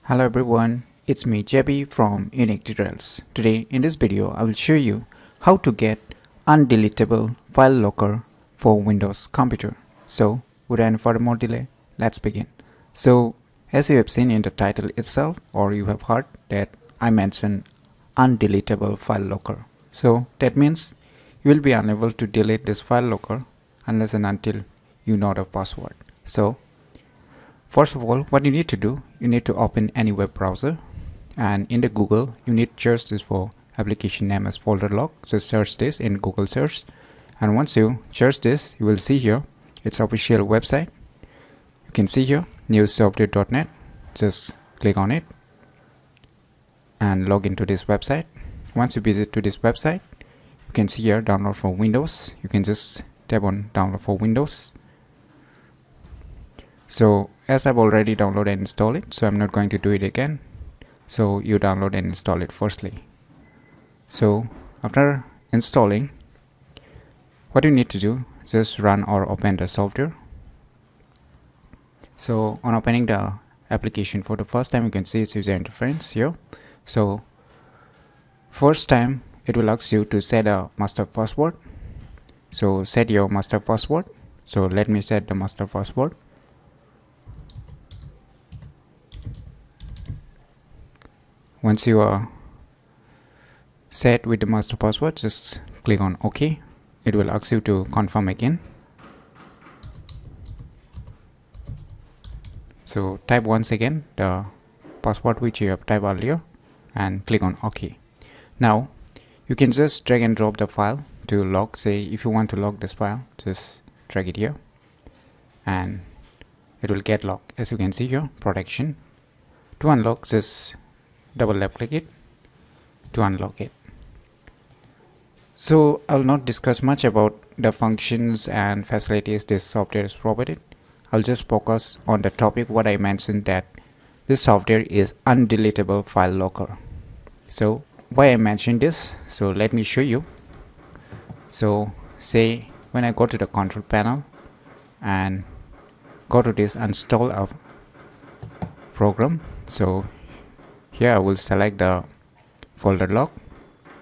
Hello everyone, it's me JB from UniqueTutorials. Today in this video I will show you how to get undeletable file locker for Windows computer. So without any further more delay, let's begin. So as you have seen in the title itself, or you have heard that I mentioned undeletable file locker. So that means you will be unable to delete this file locker unless and until you know the password. So first of all, what you need to do, you need to open any web browser, and in the Google you need to search this for application name as folder lock. Just search this in Google search, and once you search this, you will see here its official website. You can see here newsoftware.net. Just click on it and log into this website. Once you visit to this website, you can see here download for Windows. You can just tap on download for Windows. So as I've already downloaded and installed it, so I'm not going to do it again. So you download and install it firstly. So after installing, what you need to do, just run or open the software. So on opening the application for the first time, you can see its user interface here. So first time it will ask you to set a master password. So set your master password. So let me set the master password. Once you are set with the master password, just click on OK. It will ask you to confirm again. So type once again the password which you have typed earlier and click on OK. Now you can just drag and drop the file to log. Say if you want to log this file, just drag it here and it will get logged. As you can see here, protection. To unlock, just double left click it to unlock it. So I'll not discuss much about the functions and facilities this software is provided. I'll just focus on the topic what I mentioned, that this software is undeletable file locker. So why I mentioned this, so let me show you. So say when I go to the control panel and go to this install of program, so here I will select the folder lock.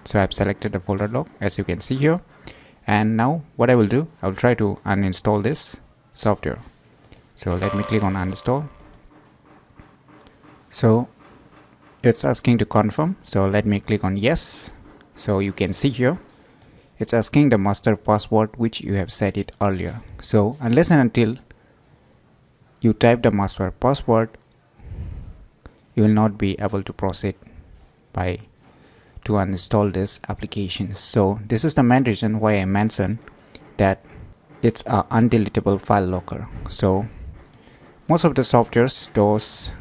So I've selected the folder lock, as you can see here. And now what I will do, I will try to uninstall this software. So let me click on uninstall. So it's asking to confirm. So let me click on yes. So you can see here it's asking the master password which you have set it earlier. So unless and until you type the master password, you will not be able to proceed to uninstall this application. So this is the main reason why I mentioned that it's a undeletable file locker. So most of the softwares, those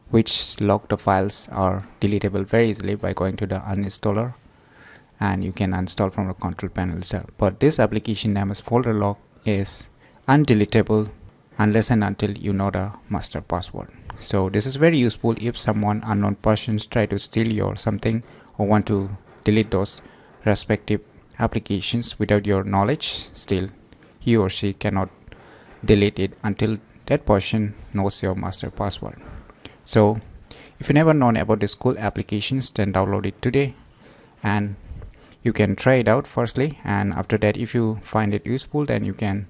which lock the files, are deletable very easily by going to the uninstaller, and you can uninstall from the control panel itself. But this application name as folder lock is undeletable unless and until you know the master password. So this is very useful if someone, unknown persons, try to steal your something or want to delete those respective applications without your knowledge. Still, he or she cannot delete it until that person knows your master password. So if you never known about these cool applications, then download it today and you can try it out firstly, and after that if you find it useful, then you can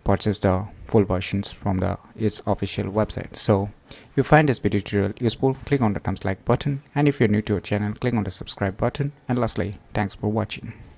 purchase the full versions from its official website. So if you find this video tutorial useful, click on the thumbs like button, and if you're new to our channel, click on the subscribe button, and lastly, thanks for watching.